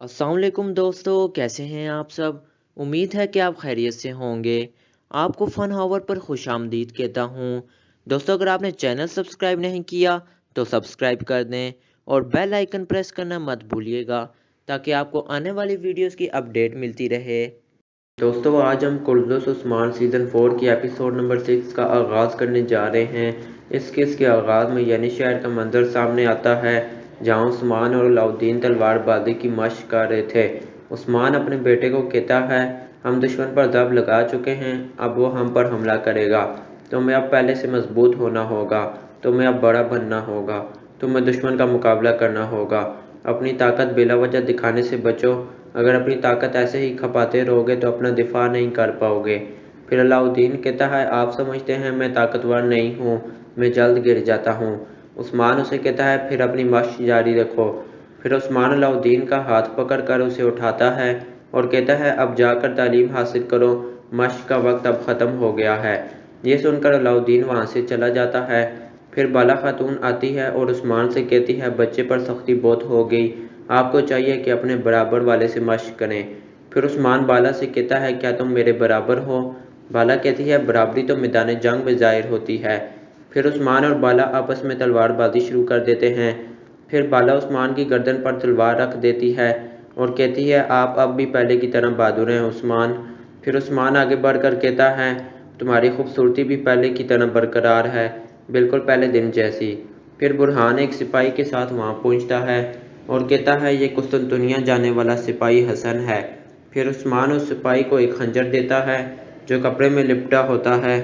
अस्सलाम वालेकुम दोस्तों, कैसे हैं आप सब। उम्मीद है कि आप खैरियत से होंगे। आपको फ़न हावर पर खुशामदीद कहता हूँ। दोस्तों, अगर आपने चैनल सब्सक्राइब नहीं किया तो सब्सक्राइब कर दें और बेल आइकन प्रेस करना मत भूलिएगा ताकि आपको आने वाली वीडियोस की अपडेट मिलती रहे। दोस्तों, आज हम कुर्दुस उस्मान सीज़न 4 की एपिसोड नंबर 6 का आगाज़ करने जा रहे हैं। इस किस के आगाज़ में यानी शहर का मंजर सामने आता है जहां उस्मान और अलाउद्दीन तलवारबाजी की मशक कर रहे थे। उस्मान अपने बेटे को कहता है, हम दुश्मन पर दब लगा चुके हैं, अब वो हम पर हमला करेगा। तुम्हें अब पहले से मजबूत होना होगा, तुम्हें अब बड़ा बनना होगा, तुम्हें दुश्मन का मुकाबला करना होगा। अपनी ताकत बिला वजह दिखाने से बचो। अगर अपनी ताकत ऐसे ही खपाते रहोगे तो अपना दिफा नहीं कर पाओगे। फिर अलाउद्दीन कहता है, आप समझते हैं मैं ताकतवर नहीं हूँ, मैं जल्द गिर जाता हूँ। उस्मान उसे कहता है, फिर अपनी मशक जारी रखो। फिर उस्मान अलाउद्दीन का हाथ पकड़ कर उसे उठाता है और कहता है, अब जाकर तालीम हासिल करो, मशक का वक्त अब ख़त्म हो गया है। ये सुनकर अलाउद्दीन वहाँ से चला जाता है। फिर बाला खातून आती है और उस्मान से कहती है, बच्चे पर सख्ती बहुत हो गई, आपको चाहिए कि अपने बराबर वाले से मशक करें। फिर उस्मान बाला से कहता है, क्या तुम मेरे बराबर हो। बाला कहती है, बराबरी तो मैदान जंग में ज़ाहिर होती है। फिर उस्मान और बाला आपस में तलवारबाजी शुरू कर देते हैं। फिर बाला उस्मान की गर्दन पर तलवार रख देती है और कहती है, आप अब भी पहले की तरह बहादुर हैं उस्मान। फिर उस्मान आगे बढ़कर कहता है, तुम्हारी खूबसूरती भी पहले की तरह बरकरार है, बिल्कुल पहले दिन जैसी। फिर बुरहान एक सिपाही के साथ वहाँ पहुँचता है और कहता है, ये कुस्तुनतुनिया जाने वाला सिपाही हसन है। फिर उस्मान उस सिपाही को एक खंजर देता है जो कपड़े में लिपटा होता है।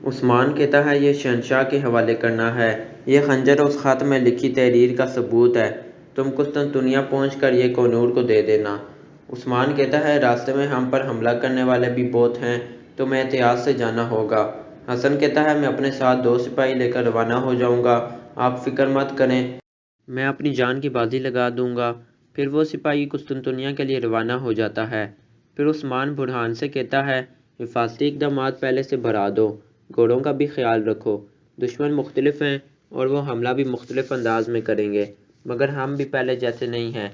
उस्मान कहता है, ये शहंशाह के हवाले करना है, ये खंजर उस खत में लिखी तहरीर का सबूत है, तुम कुस्तुनतुनिया पहुँच कर ये कोनूर को दे देना। उस्मान कहता है, रास्ते में हम पर हमला करने वाले भी बहुत हैं, तुम्हें एहतियात से जाना होगा। हसन कहता है, मैं अपने साथ 2 सिपाही लेकर रवाना हो जाऊंगा, आप फिक्र मत करें, मैं अपनी जान की बाजी लगा दूंगा। फिर वो सिपाही कुस्तुनतुनिया के लिए रवाना हो जाता है। फिर उस्मान बुरहान से कहता है, हिफाजती इकदामात पहले से बढ़ा दो, घोड़ों का भी ख्याल रखो, दुश्मन मुख्तलिफ हैं और वो हमला भी मुख्तलिफ अंदाज में करेंगे, मगर हम भी पहले जैसे नहीं हैं।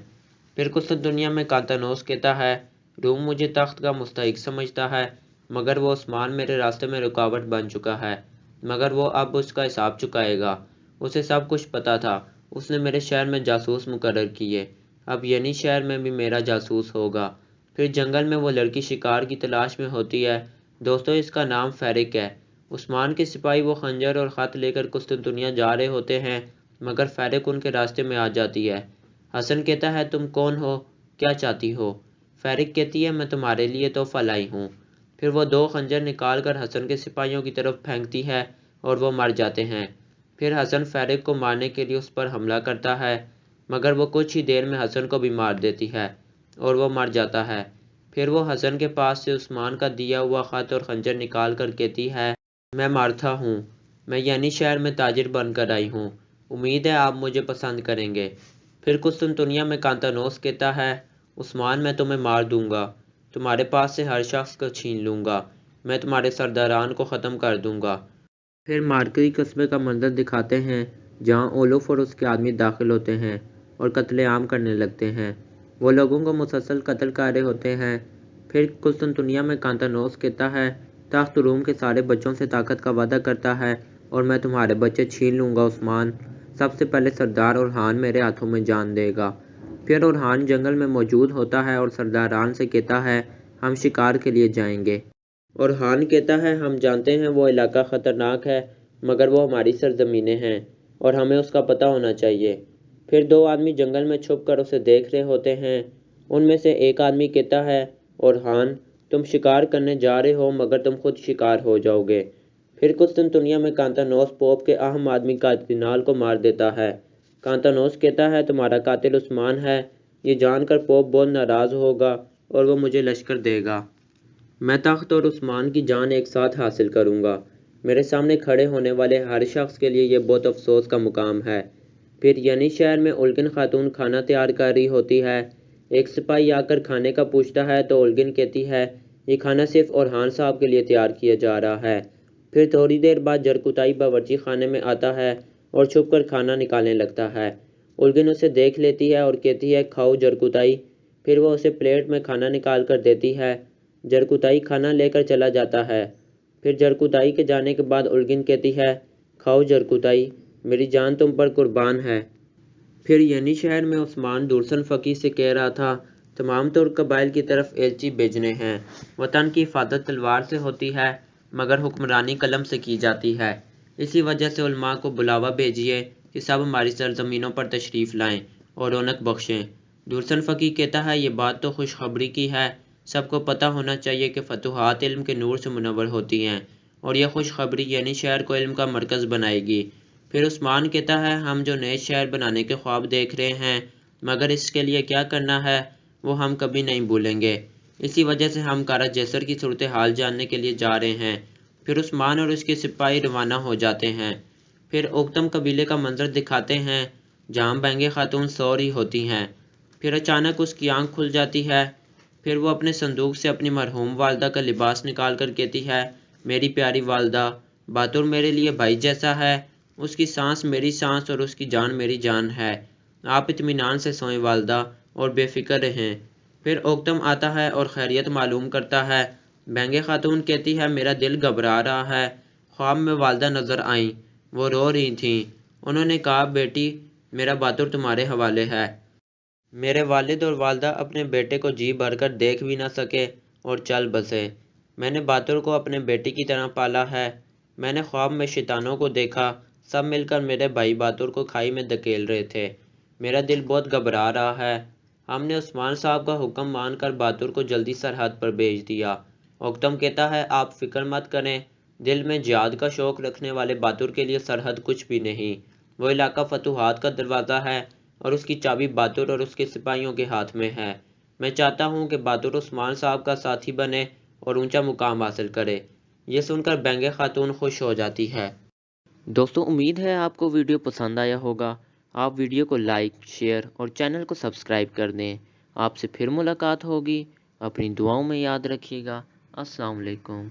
फिर कुस्तुनतुनिया में कांतानोस कहता है, रूम मुझे तख्त का मुस्तहिक समझता है, मगर वो उस्मान मेरे रास्ते में रुकावट बन चुका है, मगर वो अब उसका हिसाब चुकाएगा। उसे सब कुछ पता था, उसने मेरे शहर में जासूस मुकर्रर किए, अब यनी शहर में भी मेरा जासूस होगा। फिर जंगल में वो लड़की शिकार की तलाश में होती है। दोस्तों, इसका नाम फेरिक है। उस्मान के सिपाही वो खंजर और ख़त लेकर कुस्तुनतुनिया जा रहे होते हैं, मगर फेरिक उनके रास्ते में आ जाती है। हसन कहता है, तुम कौन हो, क्या चाहती हो। फेरिक कहती है, मैं तुम्हारे लिए तोहफा लाई हूँ। फिर वो 2 खंजर निकाल कर हसन के सिपाहियों की तरफ फेंकती है और वो मर जाते हैं। फिर हसन फेरिक को मारने के लिए उस पर हमला करता है, मगर वो कुछ ही देर में हसन को भी मार देती है और वो मर जाता है। फिर वो हसन के पास से उस्मान का दिया हुआ ख़त और खंजर निकाल कर कहती है, मैं मार्था हूँ, मैं यानी शहर में ताजिर बनकर आई हूँ, उम्मीद है आप मुझे पसंद करेंगे। फिर कुस्तुनतुनिया में कांतानोस कहता है, उस्मान मैं तुम्हें मार दूंगा, तुम्हारे पास से हर शख्स को छीन लूँगा, मैं तुम्हारे सरदारान को ख़त्म कर दूंगा। फिर मार्करी कस्बे का मंजर दिखाते हैं जहां ओलोफ और उसके आदमी दाखिल होते हैं और कत्लेआम करने लगते हैं। वो लोगों को मुसलसल कत्ल कर रहे होते हैं। फिर कुस्तुनतुनिया में कांतानोस कहता है, तख्त रूम के सारे बच्चों से ताकत का वादा करता है और मैं तुम्हारे बच्चे छीन लूँगा उस्मान। सबसे पहले सरदार ओरहान मेरे हाथों में जान देगा। फिर ओरहान जंगल में मौजूद होता है और सरदारान से कहता है, हम शिकार के लिए जाएंगे। और हान कहता है, हम जानते हैं वो इलाका ख़तरनाक है, मगर वो हमारी सरजमीनें हैं और हमें उसका पता होना चाहिए। फिर 2 आदमी जंगल में छुप कर उसे देख रहे होते हैं। उनमें से एक आदमी कहता है, और हान, तुम शिकार करने जा रहे हो मगर तुम खुद शिकार हो जाओगे। फिर कुस्तुनतुनिया में कांतानोस पोप के अहम आदमी कार्दिनाल को मार देता है। कांतानोस कहता है, तुम्हारा कातिल उस्मान है, ये जानकर पोप बहुत नाराज़ होगा और वो मुझे लश्कर देगा। मैं तख्त और उस्मान की जान एक साथ हासिल करूंगा। मेरे सामने खड़े होने वाले हर शख्स के लिए यह बहुत अफसोस का मुकाम है। फिर यनी शहर में उल्गिन खातून खाना तैयार कर रही होती है। एक सिपाही आकर खाने का पूछता है तो उल्गिन कहती है, ये खाना सिर्फ ओरहान साहब के लिए तैयार किया जा रहा है। फिर थोड़ी देर बाद जरकुताई बावर्ची खाने में आता है और छुप कर खाना निकालने लगता है। उल्गिन उसे देख लेती है और कहती है, खाओ जरकुताई। پھر وہ اسے پلیٹ میں کھانا نکال کر دیتی ہے۔ جرکوتائی کھانا لے کر چلا جاتا ہے۔ پھر جرکوتائی کے جانے کے بعد اولگن کہتی ہے، کھاؤ جرکوتائی، میری جان تم پر قربان ہے۔ پھر ینی شہر میں عثمان دورسن فقی سے کہہ رہا تھا، تمام ترک قبائل کی طرف ایلچی بھیجنے ہیں۔ وطن کی حفاظت تلوار سے ہوتی ہے مگر حکمرانی قلم سے کی جاتی ہے۔ اسی وجہ سے علماء کو بلاوا بھیجیے کہ سب ہماری سرزمینوں پر تشریف لائیں اور رونق بخشیں۔ دورسن فقی کہتا ہے، یہ بات تو خوشخبری کی ہے، سب کو پتہ ہونا چاہیے کہ فتوحات علم کے نور سے منور ہوتی ہیں اور یہ خوشخبری یعنی شہر کو علم کا مرکز بنائے گی۔ پھر عثمان کہتا ہے، ہم جو نئے شہر بنانے کے خواب دیکھ رہے ہیں مگر اس کے لیے کیا کرنا ہے وہ ہم کبھی نہیں بھولیں گے۔ اسی وجہ سے ہم کارا جیسر کی صورتحال جاننے کے لیے جا رہے ہیں۔ پھر عثمان اور اس کے سپاہی روانہ ہو جاتے ہیں۔ پھر اوکتم قبیلے کا منظر دکھاتے ہیں جہاں بینگے خاتون سو رہی ہوتی ہیں۔ پھر اچانک اس کی آنکھ کھل جاتی ہے۔ پھر وہ اپنے صندوق سے اپنی مرحوم والدہ کا لباس نکال کر کہتی ہے، میری پیاری والدہ، باتر میرے لیے بھائی جیسا ہے، اس کی سانس میری سانس اور اس کی جان میری جان ہے۔ آپ اطمینان سے سوئیں والدہ اور بے فکر رہیں۔ پھر اوکتم آتا ہے اور خیریت معلوم کرتا ہے۔ بینگے خاتون کہتی ہے، میرا دل گھبرا رہا ہے۔ خواب میں والدہ نظر آئیں، وہ رو رہی تھیں۔ انہوں نے کہا، بیٹی، میرا باتر تمہارے حوالے ہے۔ میرے والد اور والدہ اپنے بیٹے کو جی بھر کر دیکھ بھی نہ سکے اور چل بسے۔ میں نے باتر کو اپنے بیٹے کی طرح پالا ہے۔ میں نے خواب میں شیطانوں کو دیکھا، سب مل کر میرے بھائی باتر کو کھائی میں دھکیل رہے تھے۔ میرا دل بہت گھبرا رہا ہے۔ ہم نے عثمان صاحب کا حکم مان کر باتر کو جلدی سرحد پر بھیج دیا۔ اوکتم کہتا ہے، آپ فکر مت کریں، دل میں جہاد کا شوق رکھنے والے باتر کے لیے سرحد کچھ بھی نہیں۔ وہ علاقہ فتوحات کا دروازہ ہے اور اس کی چابی باتر اور اس کے سپاہیوں کے ہاتھ میں ہے۔ میں چاہتا ہوں کہ باتر عثمان صاحب کا ساتھی بنے اور اونچا مقام حاصل کرے۔ یہ سن کر بینگے خاتون خوش ہو جاتی ہے۔ دوستوں، امید ہے آپ کو ویڈیو پسند آیا ہوگا۔ آپ ویڈیو کو لائک، شیئر اور چینل کو سبسکرائب کر دیں۔ آپ سے پھر ملاقات ہوگی۔ اپنی دعاؤں میں یاد رکھیے گا۔ السلام علیکم۔